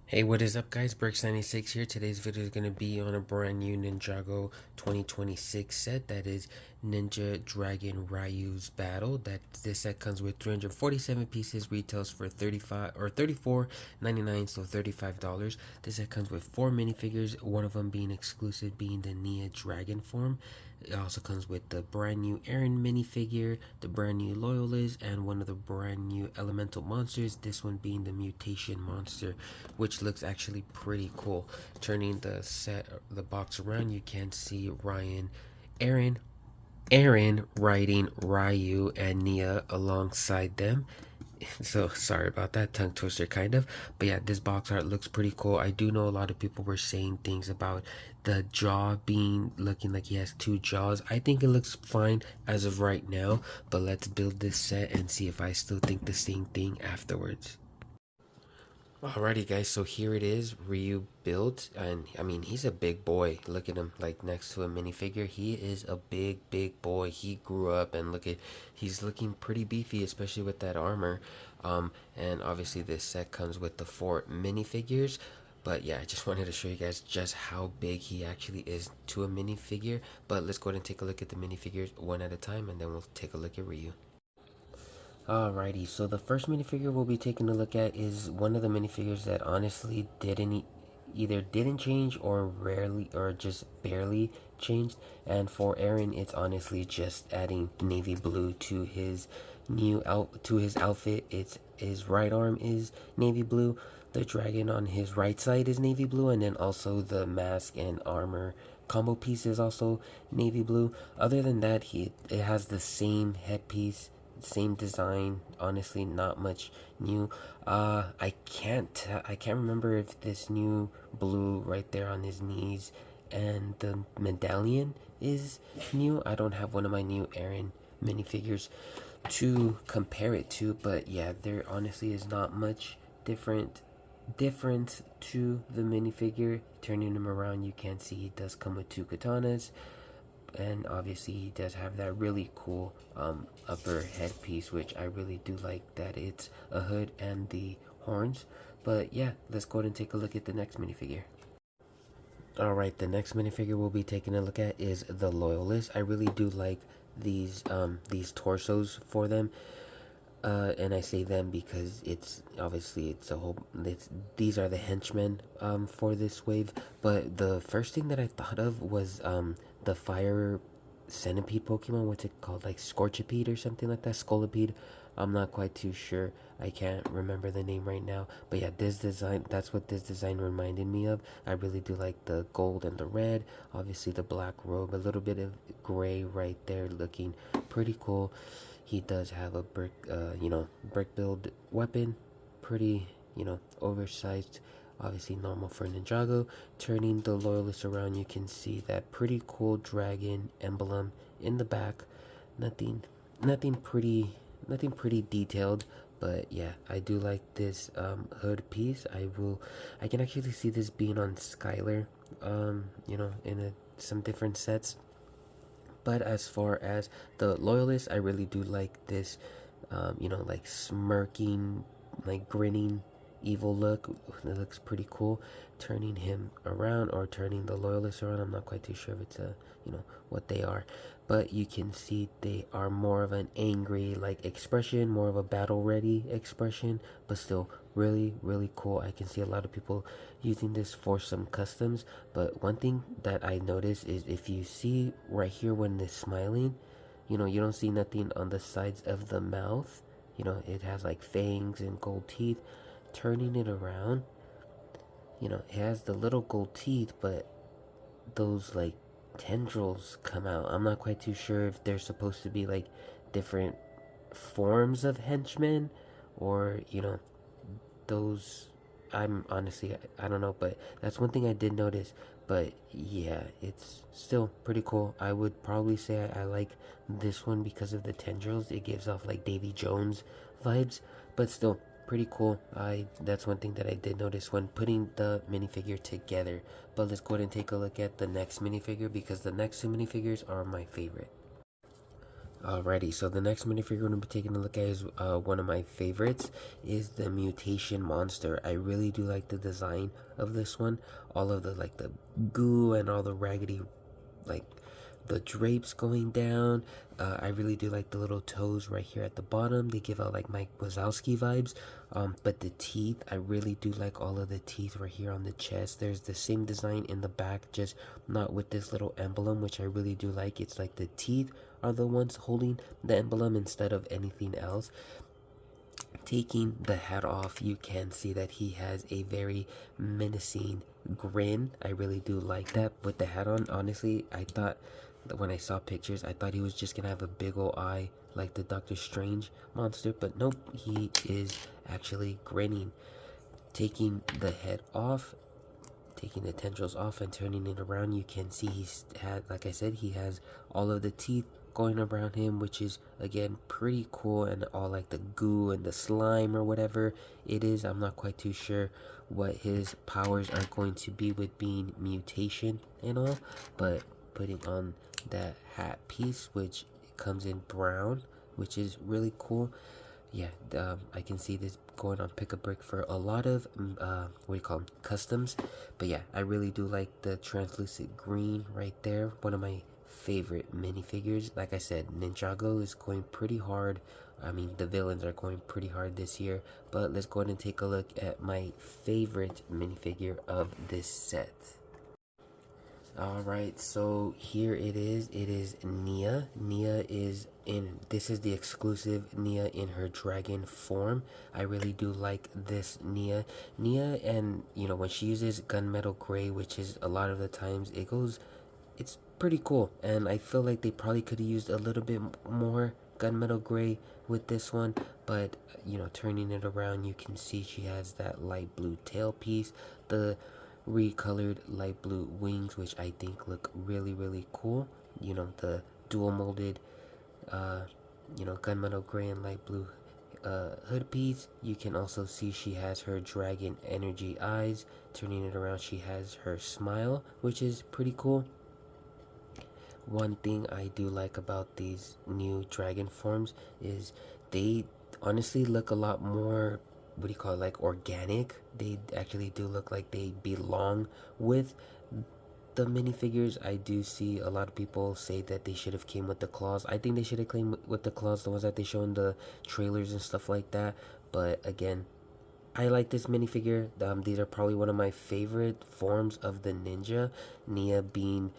Hey, what is up guys? Bricks96 here. Today's video is going to be on a brand new Ninjago 2026 set that is Ninja Dragon Ryu's Battle. This set comes with 347 pieces, retails for 35 or 34.99, so $35. This set comes with 4 minifigures, one of them being exclusive, being the Nia Dragon form. It also comes with the brand new Aaron minifigure, the brand new Loyalist, and one of the brand new elemental monsters, this one being the mutation monster, which looks actually pretty cool. Turning the box around, you can see Aaron riding Ryu and Nia alongside them. So sorry about that tongue twister, kind of. But yeah, this box art looks pretty cool. I do know a lot of people were saying things about the jaw looking like he has two jaws. I think it looks fine as of right now, but let's build this set and see if I still think the same thing afterwards. Alrighty guys, so here it is, Ryu built, and I mean, he's a big boy. Look at him, like next to a minifigure. He is a big boy. He grew up, and he's looking pretty beefy, especially with that armor. And obviously this set comes with the 4 minifigures. But yeah, I just wanted to show you guys just how big he actually is to a minifigure. But let's go ahead and take a look at the minifigures one at a time, and then we'll take a look at Ryu. Alrighty, so the first minifigure we'll be taking a look at is one of the minifigures that honestly either didn't change or rarely or just barely changed. And for Aaron, it's honestly just adding navy blue to his outfit. It's his right arm is navy blue, the dragon on his right side is navy blue, and then also the mask and armor combo piece is also navy blue. Other than that, it has the same headpiece, same design. Honestly, not much new. I can't remember if this new blue right there on his knees and the medallion is new. I don't have one of my new Aaron minifigures to compare it to, but yeah, there honestly is not much difference to the minifigure. Turning him around, you can see he does come with 2 katanas, and obviously he does have that really cool upper headpiece, which I really do like, that it's a hood and the horns. But yeah, let's go ahead and take a look at the next minifigure. Alright, the next minifigure we'll be taking a look at is the Loyalist. I really do like these torsos for them. And I say them because it's these are the henchmen for this wave. But the first thing that I thought of was the fire centipede Pokemon. What's it called? Like Scorchipede or something like that? Scolipede. I'm not quite too sure. I can't remember the name right now. But yeah, that's what this design reminded me of. I really do like the gold and the red. Obviously the black robe, a little bit of gray right there, looking pretty cool. He does have a brick build weapon, pretty, oversized, obviously normal for Ninjago. Turning the Loyalist around, you can see that pretty cool dragon emblem in the back. Nothing pretty detailed, but yeah, I do like this hood piece. I can actually see this being on Skylar, in some different sets. But as far as the Loyalist, I really do like this, like smirking, like grinning, evil look. It looks pretty cool. Turning him around, or turning the Loyalist around, I'm not quite too sure if it's what they are. But you can see they are more of an angry like expression, more of a battle ready expression, but still really cool. I can see a lot of people using this for some customs. But one thing that I noticed is, if you see right here when they're smiling, you don't see nothing on the sides of the mouth. It has like fangs and gold teeth. Turning it around, it has the little gold teeth, but those like tendrils come out. I'm not quite too sure if they're supposed to be like different forms of henchmen, or those. I'm honestly, I don't know, but that's one thing I did notice. But yeah, it's still pretty cool. I would probably say I like this one because of the tendrils. It gives off like Davy Jones vibes, but still pretty cool. That's one thing that I did notice when putting the minifigure together. But let's go ahead and take a look at the next minifigure, because the next 2 minifigures are my favorite. Alrighty, so the next minifigure we're going to be taking a look at is one of my favorites, is the mutation monster. I really do like the design of this one. All of the like the goo and all the raggedy like the drapes going down. I really do like the little toes right here at the bottom. They give out like Mike Wazowski vibes. But the teeth, I really do like all of the teeth right here on the chest. There's the same design in the back, just not with this little emblem, which I really do like. It's like the teeth are the ones holding the emblem instead of anything else. Taking the hat off, you can see that he has a very menacing grin. I really do like that with the hat on. Honestly, I thought that when I saw pictures, I thought he was just gonna have a big old eye like the Doctor Strange monster, but nope, he is actually grinning. Taking the head off, taking the tendrils off and turning it around, you can see he's had, like I said, he has all of the teeth going around him, which is again pretty cool, and all like the goo and the slime or whatever it is. I'm not quite too sure what his powers are going to be with being mutation and all, but putting on that hat piece, which comes in brown, which is really cool. Yeah, I can see this going on Pick a Brick for a lot of what do you call them, customs. But yeah, I really do like the translucent green right there. One of my favorite minifigures. Like I said, Ninjago is going pretty hard. I mean, the villains are going pretty hard this year. But let's go ahead and take a look at my favorite minifigure of this set. Alright, so here it is. It is Nia. Nia is in, this is the exclusive Nia in her dragon form. I really do like this Nia. Nia, and you know, when she uses gunmetal gray, which is a lot of the times, it's pretty cool. And I feel like they probably could have used a little bit more gunmetal gray with this one, but you know, turning it around, you can see she has that light blue tail piece, the recolored light blue wings, which I think look really cool. You know, the dual molded you know, gunmetal gray and light blue hood piece. You can also see she has her dragon energy eyes. Turning it around, she has her smile, which is pretty cool. One thing I do like about these new dragon forms is they honestly look a lot more, what do you call it, like organic. They actually do look like they belong with the minifigures. I do see a lot of people say that they should have came with the claws. I think they should have came with the claws, the ones that they show in the trailers and stuff like that. But again, I like this minifigure. These are probably one of my favorite forms of the ninja, Nia being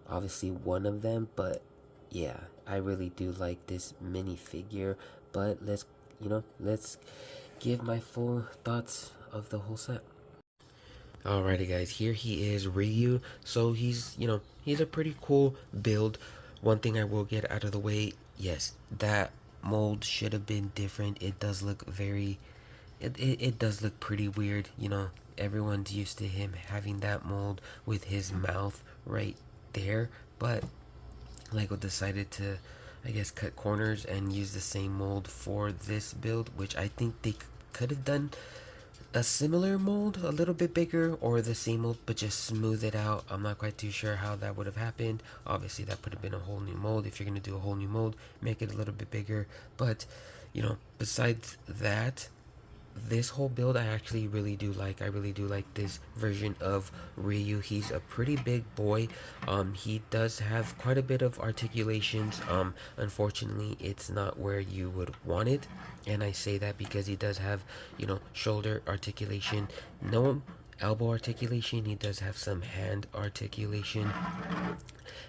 obviously one of them. But yeah, I really do like this minifigure. But let's, you know, let's give my full thoughts of the whole set. Alrighty guys, here he is, Riyu. So he's, you know, he's a pretty cool build. One thing I will get out of the way, yes, that mold should have been different. It does look very, it does look pretty weird, you know. Everyone's used to him having that mold with his mouth right there, but Lego decided to, I guess, cut corners and use the same mold for this build, which I think they could have done a similar mold, a little bit bigger, or the same mold but just smooth it out. I'm not quite too sure how that would have happened. Obviously that could have been a whole new mold. If you're going to do a whole new mold, make it a little bit bigger. But you know, besides that, this whole build I actually really do like. I really do like this version of Ryu. He's a pretty big boy. He does have quite a bit of articulations. Unfortunately it's not where you would want it, and I say that because he does have, you know, shoulder articulation, no elbow articulation. He does have some hand articulation.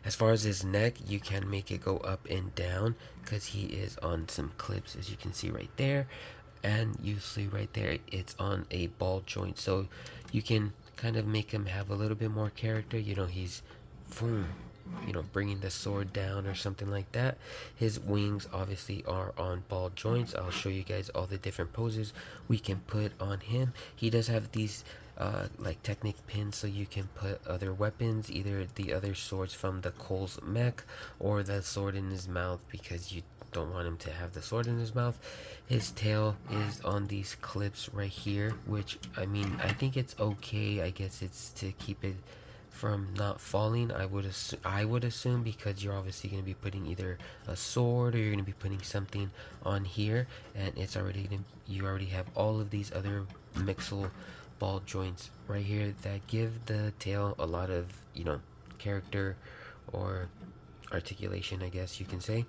As far as his neck, you can make it go up and down because he is on some clips, as you can see right there. And you see right there, it's on a ball joint, so you can kind of make him have a little bit more character. You know, he's boom, you know, bringing the sword down or something like that. His wings obviously are on ball joints. I'll show you guys all the different poses we can put on him. He does have these like Technic pins, so you can put other weapons, either the other swords from the Cole's mech or the sword in his mouth, because you don't want him to have the sword in his mouth. His tail is on these clips right here, which I mean, I think it's okay. I guess it's to keep it from not falling. I would assume, because you're obviously going to be putting either a sword or you're going to be putting something on here, and it's already you already have all of these other mixel ball joints right here that give the tail a lot of, you know, character or articulation, I guess you can say.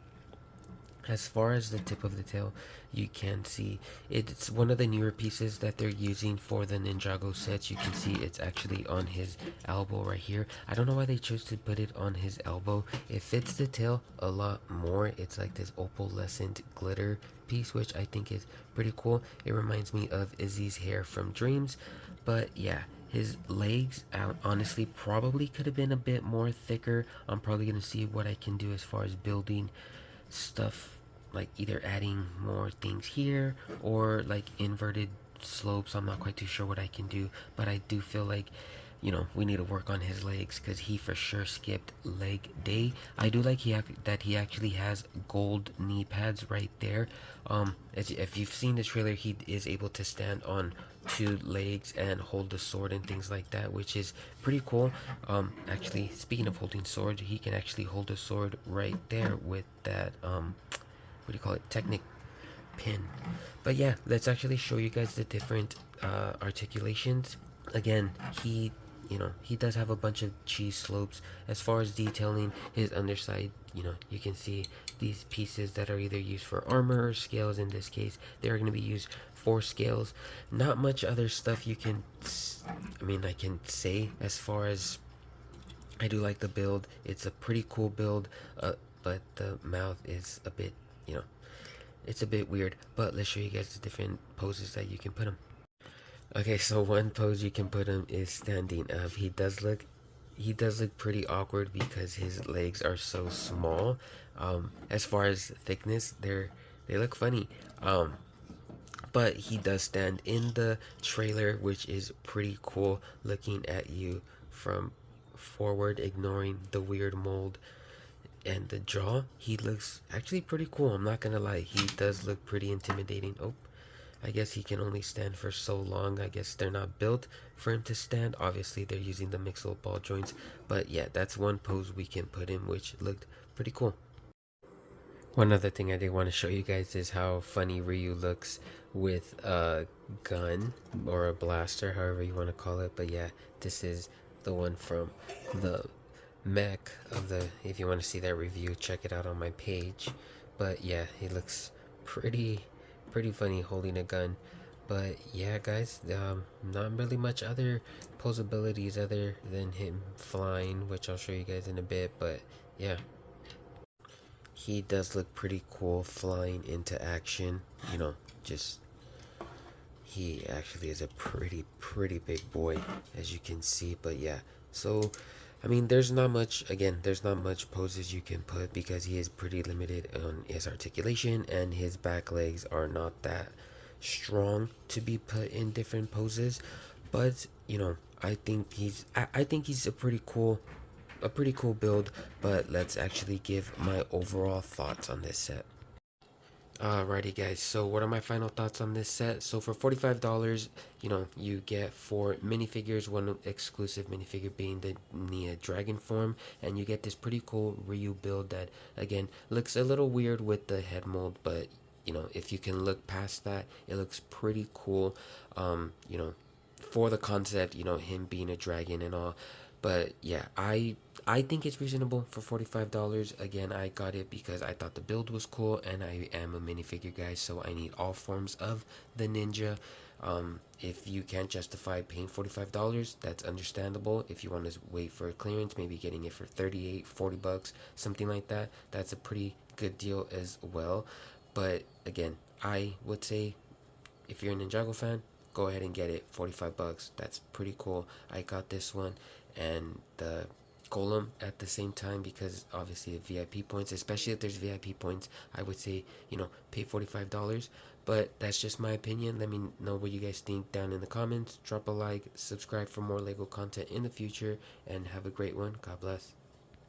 As far as the tip of the tail, you can see it's one of the newer pieces that they're using for the Ninjago sets. You can see it's actually on his elbow right here. I don't know why they chose to put it on his elbow. It fits the tail a lot more. It's like this opalescent glitter piece, which I think is pretty cool. It reminds me of Izzy's hair from Dreams. But yeah, his legs honestly probably could have been a bit more thicker. I'm probably going to see what I can do as far as building stuff, like either adding more things here or like inverted slopes. I'm not quite too sure what I can do, but I do feel like, you know, we need to work on his legs because he for sure skipped leg day. I do like that he actually has gold knee pads right there. If you've seen the trailer, he is able to stand on two legs and hold the sword and things like that, which is pretty cool. Actually, speaking of holding sword, he can actually hold a sword right there with that what do you call it, technic pin. But yeah, let's actually show you guys the different articulations. Again, he, you know, he does have a bunch of cheese slopes. As far as detailing his underside, you know, you can see these pieces that are either used for armor or scales. In this case, they're going to be used for scales. Not much other stuff you can, I mean, I can say as far as, I do like the build. It's a pretty cool build, but the mouth is a bit, you know, it's a bit weird. But let's show you guys the different poses that you can put him. Okay, so one pose you can put him is standing up. He does look pretty awkward because his legs are so small. As far as thickness, they look funny. But he does stand in the trailer, which is pretty cool, looking at you from forward, ignoring the weird mold and the jaw. He looks actually pretty cool, I'm not gonna lie. He does look pretty intimidating. Oh, I guess he can only stand for so long. I guess they're not built for him to stand. Obviously, they're using the mixel ball joints. But yeah, that's one pose we can put in, which looked pretty cool. One other thing I did want to show you guys is how funny Ryu looks with a gun or a blaster, however you want to call it. But yeah, this is the one from the mech of the, if you want to see that review, check it out on my page. But yeah, he looks pretty funny holding a gun. But yeah, guys, not really much other pose abilities other than him flying, which I'll show you guys in a bit. But yeah, he does look pretty cool flying into action. You know, just, he actually is a pretty big boy, as you can see. But yeah, so I mean, there's not much poses you can put because he is pretty limited on his articulation, and his back legs are not that strong to be put in different poses. But you know, I think he's a pretty cool build. But let's actually give my overall thoughts on this set. Alrighty guys, so what are my final thoughts on this set? So for $45, you know, you get 4 minifigures, one exclusive minifigure being the Nia dragon form, and you get this pretty cool Ryu build that, again, looks a little weird with the head mold, but, you know, if you can look past that, it looks pretty cool, you know, for the concept, you know, him being a dragon and all. But yeah, I think it's reasonable for $45. Again, I got it because I thought the build was cool, and I am a minifigure guy, so I need all forms of the ninja. If you can't justify paying $45, that's understandable. If you want to wait for a clearance, maybe getting it for 38, 40 bucks, something like that, that's a pretty good deal as well. But again, I would say if you're a Ninjago fan, go ahead and get it. 45 bucks, that's pretty cool. I got this one and the golem at the same time because obviously the VIP points, especially if there's VIP points, I would say, you know, pay $45. But that's just my opinion. Let me know what you guys think down in the comments. Drop a like, subscribe for more Lego content in the future, and have a great one. God bless.